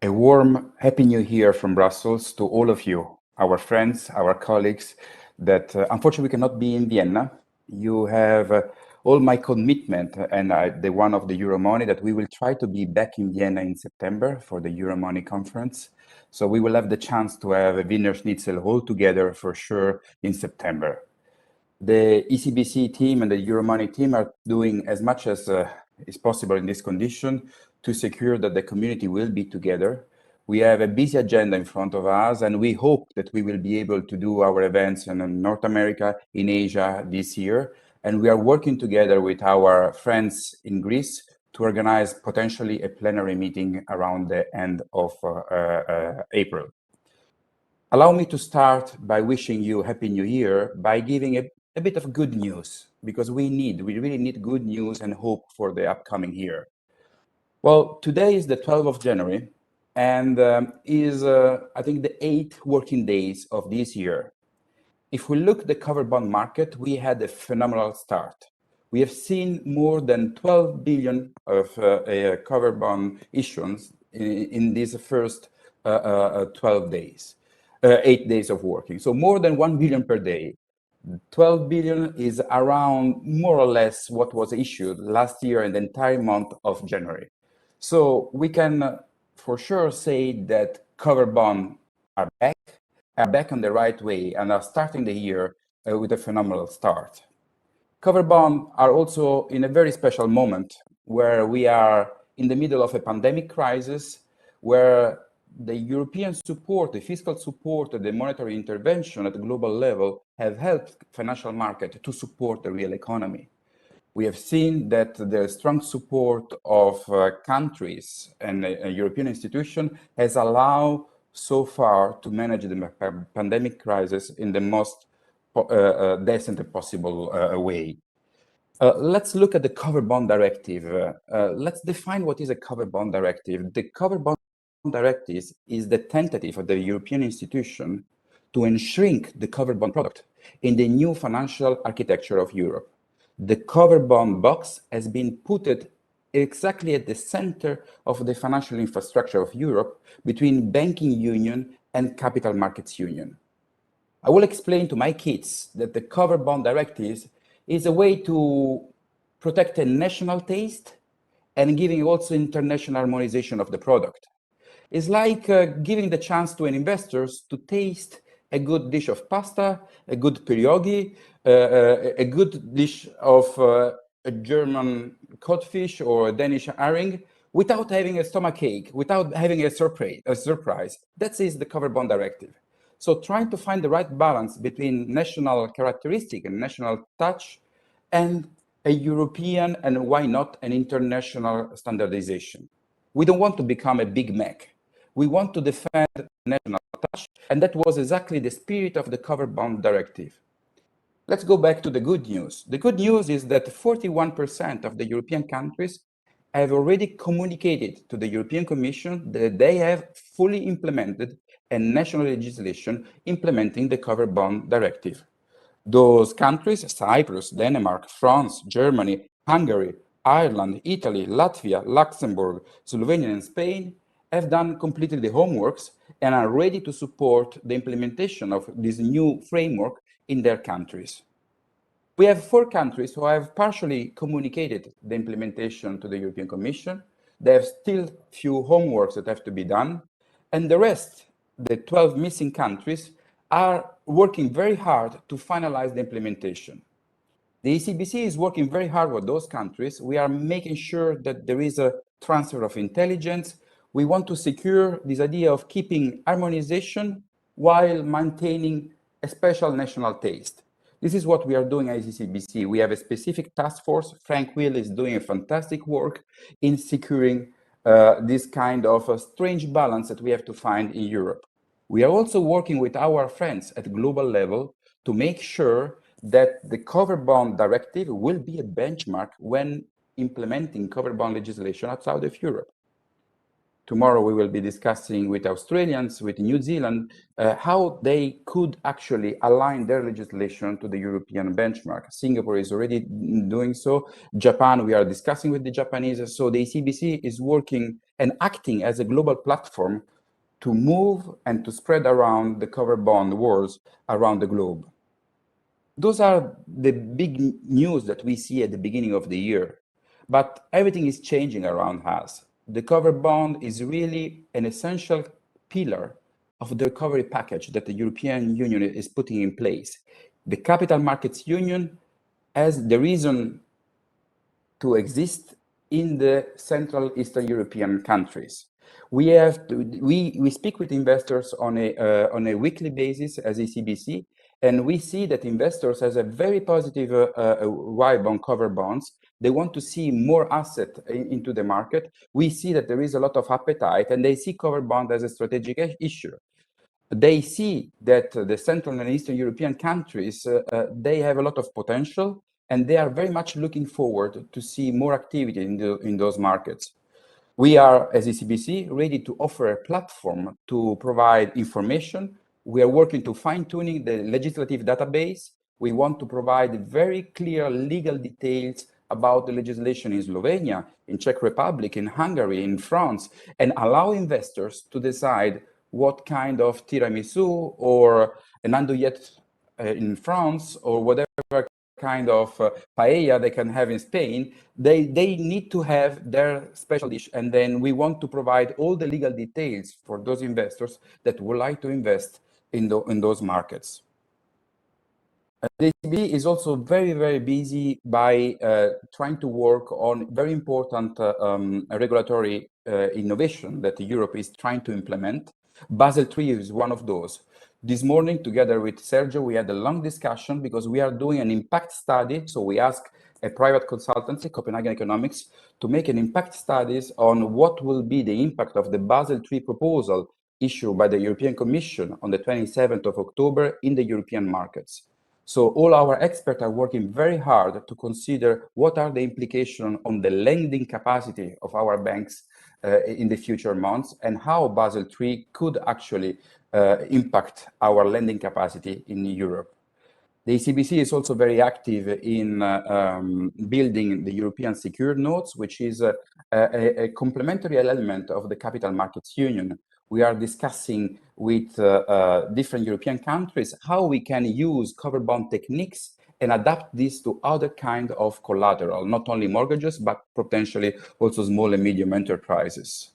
A warm Happy New Year from Brussels to all of you, our friends, our colleagues that unfortunately cannot be in Vienna. You have all my commitment and the one of the Euromoney that we will try to be back in Vienna in September for the Euromoney conference. So we will have the chance to have a Wiener Schnitzel all together for sure in September. The ECBC team and the Euromoney team are doing as much as is possible in this condition to secure that the community will be together. We have a busy agenda in front of us, and we hope that we will be able to do our events in North America, in Asia this year. And we are working together with our friends in Greece to organize potentially a plenary meeting around the end of April. Allow me to start by wishing you Happy New Year by giving a bit of good news, because we really need good news and hope for the upcoming year. Well, today is the 12th of January and is, I think, the 8th working days of this year. If we look at the covered bond market, we had a phenomenal start. We have seen more than 12 billion of covered bond issuance in these first 12 days, 8 days of working. So more than 1 billion per day. 12 billion is around more or less what was issued last year in the entire month of January. So we can for sure say that covered bonds are back on the right way and are starting the year with a phenomenal start. Covered bonds are also in a very special moment where we are in the middle of a pandemic crisis, where the European support, the fiscal support, the monetary intervention at the global level have helped financial market to support the real economy. We have seen that the strong support of countries and European institutions has allowed so far to manage the pandemic crisis in the most decent possible way. Let's look at the covered bond directive. Let's define what is a covered bond directive. The covered bond directive is the tentative of the European institution to shrink the covered bond product in the new financial architecture of Europe. The covered bond box has been put exactly at the center of the financial infrastructure of Europe between banking union and capital markets union. I will explain to my kids that the covered bond directive is a way to protect a national taste and giving also international harmonization of the product. It's like giving the chance to an investors to taste a good dish of pasta, a good pierogi, a good dish of a German codfish or a Danish herring without having a stomachache, without having a surprise. That is the covered bond directive. So trying to find the right balance between national characteristic and national touch and a European and why not an international standardization. We don't want to become a Big Mac. We want to defend national touch, and that was exactly the spirit of the covered bond directive. Let's go back to the good news. The good news is that 41% of the European countries have already communicated to the European Commission that they have fully implemented a national legislation implementing the covered bond directive. Those countries, Cyprus, Denmark, France, Germany, Hungary, Ireland, Italy, Latvia, Luxembourg, Slovenia, and Spain, have done completely the homeworks and are ready to support the implementation of this new framework in their countries. We have 4 countries who have partially communicated the implementation to the European Commission. They have still few homeworks that have to be done, and the rest, the 12 missing countries, are working very hard to finalize the implementation. The ECBC is working very hard with those countries. We are making sure that there is a transfer of intelligence. We want to secure this idea of keeping harmonization while maintaining a special national taste. This is what we are doing at ECBC. We have a specific task force. Frank Will is doing a fantastic work in securing this kind of a strange balance that we have to find in Europe. We are also working with our friends at global level to make sure that the covered bond directive will be a benchmark when implementing covered bond legislation outside of Europe. Tomorrow we will be discussing with Australians, with New Zealand, how they could actually align their legislation to the European benchmark. Singapore is already doing so. Japan, we are discussing with the Japanese. So the ECBC is working and acting as a global platform to move and to spread around the covered bond wars around the globe. Those are the big news that we see at the beginning of the year, but everything is changing around us. The covered bond is really an essential pillar of the recovery package that the European Union is putting in place. The Capital Markets Union has the reason to exist in the Central Eastern European countries. We speak with investors on a weekly basis as ECBC, and we see that investors has a very positive vibe on covered bonds. They want to see more asset into the market. We see that there is a lot of appetite, and they see covered bond as a strategic issue. They see that the Central and Eastern European countries, they have a lot of potential, and they are very much looking forward to see more activity in those markets. We are, as ECBC, ready to offer a platform to provide information. We are working to fine-tuning the legislative database. We want to provide very clear legal details about the legislation in Slovenia, in Czech Republic, in Hungary, in France, and allow investors to decide what kind of tiramisu or an andouillette in France, or whatever kind of paella they can have in Spain. They need to have their special dish, and then we want to provide all the legal details for those investors that would like to invest in those markets. The ECB is also very busy by trying to work on very important regulatory innovation that Europe is trying to implement. Basel III is one of those. This morning, together with Sergio, we had a long discussion because we are doing an impact study. So we asked a private consultancy, Copenhagen Economics, to make an impact studies on what will be the impact of the Basel III proposal issued by the European Commission on the 27th of October in the European markets. So all our experts are working very hard to consider what are the implications on the lending capacity of our banks in the future months, and how Basel III could actually impact our lending capacity in Europe. The ECBC is also very active in building the European secured notes, which is a complementary element of the Capital Markets Union. We are discussing with different European countries how we can use covered bond techniques and adapt this to other kind of collateral, not only mortgages, but potentially also small and medium enterprises.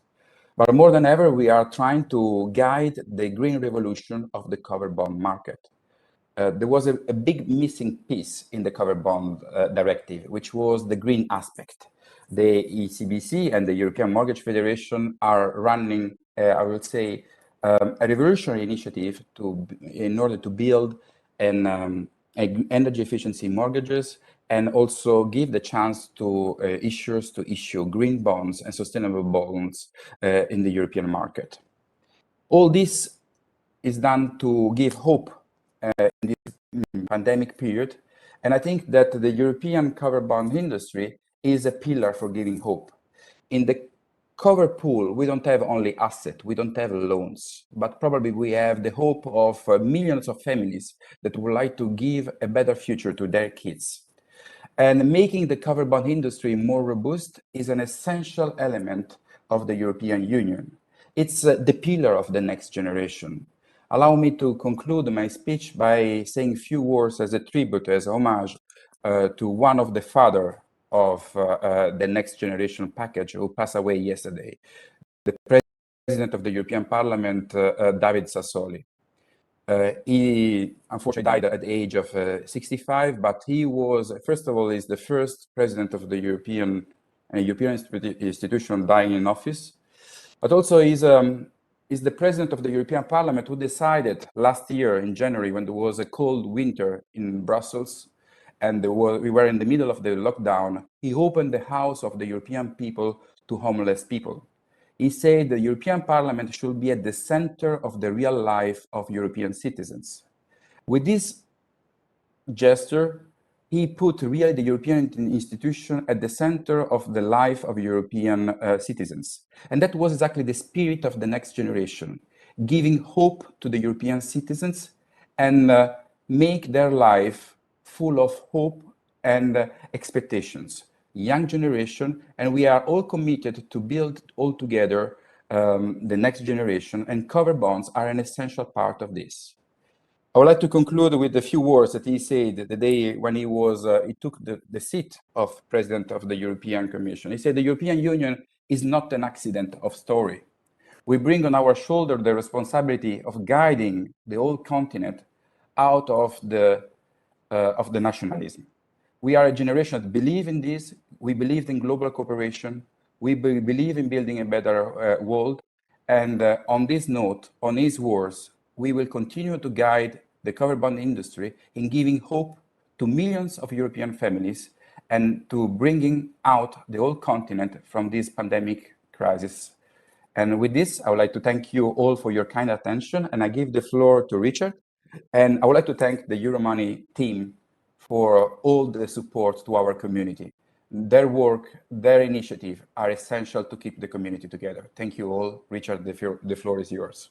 But more than ever, we are trying to guide the green revolution of the covered bond market. There was a big missing piece in the covered bond directive, which was the green aspect. The ECBC and the European Mortgage Federation are running, I would say, a revolutionary initiative in order to build an energy efficiency mortgages, and also give the chance to issuers to issue green bonds and sustainable bonds in the European market. All this is done to give hope in this pandemic period, and I think that the European covered bond industry is a pillar for giving hope. In the covered pool, we don't have only assets, we don't have loans, but probably we have the hope of millions of families that would like to give a better future to their kids. And making the covered bond industry more robust is an essential element of the European Union. It's the pillar of the next generation. Allow me to conclude my speech by saying a few words as a tribute, as homage to one of the father of the next generation package who passed away yesterday, the President of the European Parliament, David Sassoli. He unfortunately died at the age of 65, but he was, first of all, is the first president of the European institution dying in office, but also is the president of the European Parliament who decided last year in January, when there was a cold winter in Brussels, and we were in the middle of the lockdown, he opened the house of the European people to homeless people. He said the European Parliament should be at the center of the real life of European citizens. With this gesture, he put really the European institution at the center of the life of European citizens. And that was exactly the spirit of the next generation, giving hope to the European citizens and make their life full of hope and expectations. young generation, and we are all committed to build all together the next generation, and covered bonds are an essential part of this. I would like to conclude with a few words that he said the day when he took the seat of President of the European Commission. He said, the European Union is not an accident of story. We bring on our shoulder the responsibility of guiding the whole continent out of the nationalism. We are a generation that believe in this. We believe in global cooperation. We believe in building a better world. And on this note, on his words, we will continue to guide the covered bond industry in giving hope to millions of European families and to bringing out the whole continent from this pandemic crisis. And with this, I would like to thank you all for your kind attention, and I give the floor to Richard. And I would like to thank the Euromoney team for all the support to our community. Their work, their initiative are essential to keep the community together. Thank you all. Richard, the floor is yours.